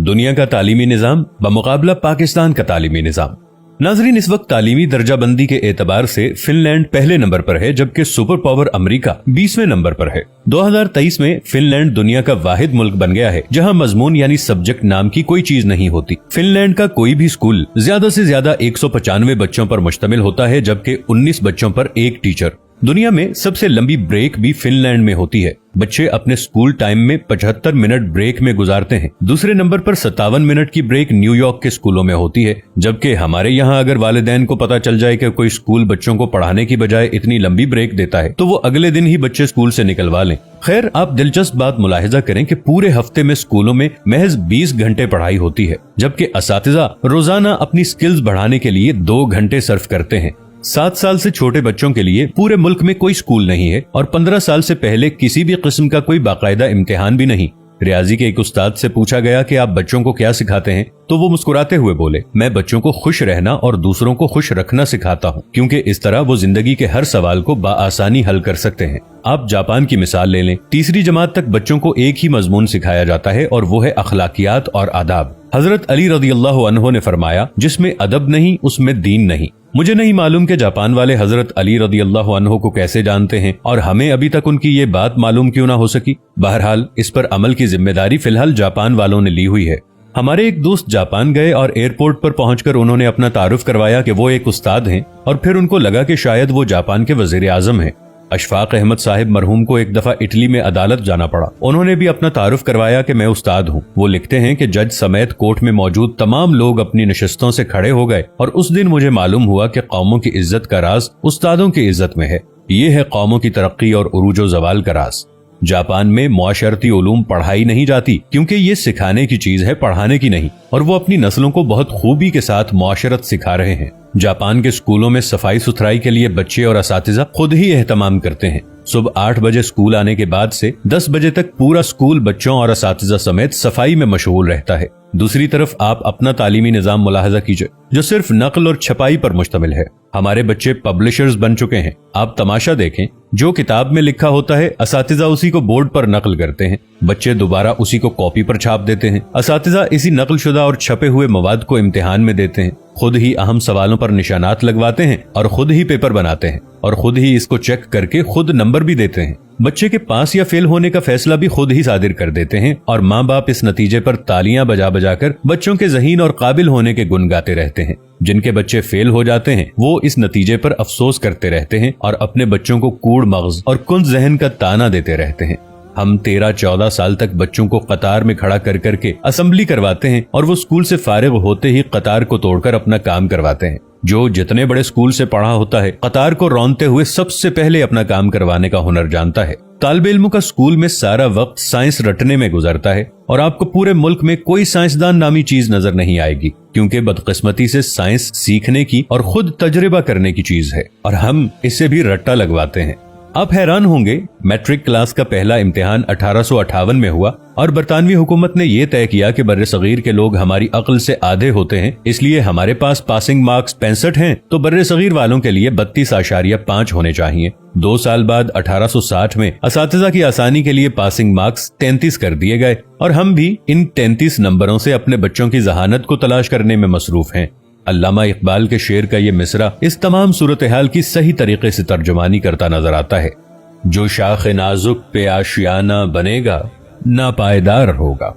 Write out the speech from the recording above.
दुनिया का तालीमी निज़ाम बमुकाबला पाकिस्तान का तालीमी निज़ाम। नाजरीन, इस वक्त तालीमी दर्जाबंदी के एतबार से फिनलैंड पहले नंबर पर है, जबकि सुपर पावर अमेरिका 20वें नंबर पर है। 2023 में फिनलैंड दुनिया का वाहिद मुल्क बन गया है जहां मजमून यानी सब्जेक्ट नाम की कोई चीज नहीं होती। फिनलैंड का कोई भी स्कूल ज्यादा से ज्यादा 195 बच्चों पर मुश्तमिल होता है, जबकि 19 बच्चों पर एक टीचर। दुनिया में सबसे लंबी ब्रेक भी फिनलैंड में होती है। बच्चे अपने स्कूल टाइम में 75 मिनट ब्रेक में गुजारते हैं। दूसरे नंबर पर 57 मिनट की ब्रेक न्यूयॉर्क के स्कूलों में होती है, जबकि हमारे यहाँ अगर वालिदैन को पता चल जाए कि कोई स्कूल बच्चों को पढ़ाने की बजाय इतनी लंबी ब्रेक देता है तो वो अगले दिन ही बच्चे स्कूल से निकलवा लें। खैर, आप दिलचस्प बात मुलाहिजा करें कि पूरे हफ्ते में स्कूलों में महज 20 घंटे पढ़ाई होती है, जबकि असातिज़ा रोजाना अपनी स्किल्स बढ़ाने के लिए 2 घंटे सर्फ करते हैं। 7 साल से छोटे बच्चों के लिए पूरे मुल्क में कोई स्कूल नहीं है और 15 साल से पहले किसी भी किस्म का कोई बाकायदा इम्तिहान भी नहीं। रियाजी के एक उस्ताद से पूछा गया कि आप बच्चों को क्या सिखाते हैं, तो वो मुस्कुराते हुए बोले, मैं बच्चों को खुश रहना और दूसरों को खुश रखना सिखाता हूँ, क्योंकि इस तरह वो जिंदगी के हर सवाल को बाआसानी हल कर सकते हैं। आप जापान की मिसाल ले लें। तीसरी जमात तक बच्चों को एक ही मजमून सिखाया जाता है और वो है अखलाकियात और आदाब। हजरत अली रज़ियल्लाहु अन्हु ने फरमाया, जिसमें अदब नहीं उसमें दीन नहीं। मुझे नहीं मालूम कि जापान वाले हजरत अली रज़ियल्लाहु अन्हु को कैसे जानते हैं और हमें अभी तक उनकी ये बात मालूम क्यों ना हो सकी। बहरहाल, इस पर अमल की जिम्मेदारी फिलहाल जापान वालों ने ली हुई है। हमारे एक दोस्त जापान गए और एयरपोर्ट पर पहुंचकर उन्होंने अपना तारुफ करवाया कि वो एक उस्ताद हैं, और फिर उनको लगा कि शायद वो जापान के वजीर आजम हैं। अशफाक अहमद साहिब मरहूम को एक दफा इटली में अदालत जाना पड़ा। उन्होंने भी अपना तारुफ करवाया कि मैं उस्ताद हूँ। वो लिखते हैं कि जज समेत कोर्ट में मौजूद तमाम लोग अपनी नशिस्तों से खड़े हो गए और उस दिन मुझे मालूम हुआ कि कौमों की इज्जत का राज उस्तादों की इज्जत में है। ये है कौमों की तरक्की और उरूजो जवाल का राज। जापान में मुआशरती उलूम पढ़ाई नहीं जाती, क्योंकि ये सिखाने की चीज है, पढ़ाने की नहीं, और वो अपनी नस्लों को बहुत खूबी के साथ मुआशरत सिखा रहे हैं। जापान के स्कूलों में सफाई सुथराई के लिए बच्चे और असातिज़ा खुद ही एहतमाम करते हैं। सुबह 8 बजे स्कूल आने के बाद से 10 बजे तक पूरा स्कूल बच्चों और असातिज़ा समेत सफाई में मशगूल रहता है। दूसरी तरफ आप अपना तालीमी निज़ाम मुलाहजा कीजिए, जो सिर्फ नकल और छपाई पर मुश्तमिल है। हमारे बच्चे पब्लिशर्स बन चुके हैं। आप तमाशा देखें, जो किताब में लिखा होता है असातिज़ा उसी को बोर्ड पर नकल करते हैं, बच्चे दोबारा उसी को कॉपी पर छाप देते हैं। असातिज़ा इसी नकलशुदा और छपे हुए मवाद को इम्तिहान में देते हैं, खुद ही अहम सवालों पर निशानात लगवाते हैं और खुद ही पेपर बनाते हैं और खुद ही इसको चेक करके खुद नंबर भी देते हैं। बच्चे के पास या फेल होने का फैसला भी खुद ही सादिर कर देते हैं और माँ बाप इस नतीजे पर तालियां बजा बजा कर बच्चों के ज़हीन और काबिल होने के गुन गाते रहते हैं। जिनके बच्चे फेल हो जाते हैं वो इस नतीजे पर अफसोस करते रहते हैं और अपने बच्चों को कूड़ मगज और कुंद जहन का ताना देते रहते हैं। हम 13-14 साल तक बच्चों को कतार में खड़ा कर करके असेंबली करवाते हैं और वो स्कूल से फारिग होते ही कतार को तोड़कर अपना काम करवाते हैं। जो जितने बड़े स्कूल से पढ़ा होता है, कतार को रौंदते हुए सबसे पहले अपना काम करवाने का हुनर जानता है। तालिब इल्मों का स्कूल में सारा वक्त साइंस रटने में गुजरता है और आपको पूरे मुल्क में कोई साइंसदान नामी चीज नजर नहीं आएगी, क्योंकि बदकिस्मती से साइंस सीखने की और खुद तजर्बा करने की चीज है और हम इसे भी रट्टा लगवाते हैं। आप हैरान होंगे, मैट्रिक क्लास का पहला इम्तिहान 1858 में हुआ और बरतानवी हुकूमत ने यह तय किया कि बर्रे सगीर के लोग हमारी अक्ल से आधे होते हैं, इसलिए हमारे पास पासिंग मार्क्स 65 हैं तो बर्रे सगीर वालों के लिए 32.5 होने चाहिए। 2 साल बाद 1860 में असातिज़ा की आसानी के लिए पासिंग मार्क्स 33 कर दिए गए और हम भी इन 33 नंबरों से अपने बच्चों की जहानत को तलाश करने में मसरूफ हैं। अल्लामा इकबाल के शेर का ये मिसरा इस तमाम सूरत हाल की सही तरीके से तर्जुमानी करता नजर आता है। जो शाख नाजुक पे आशियाना बनेगा, नापायदार होगा।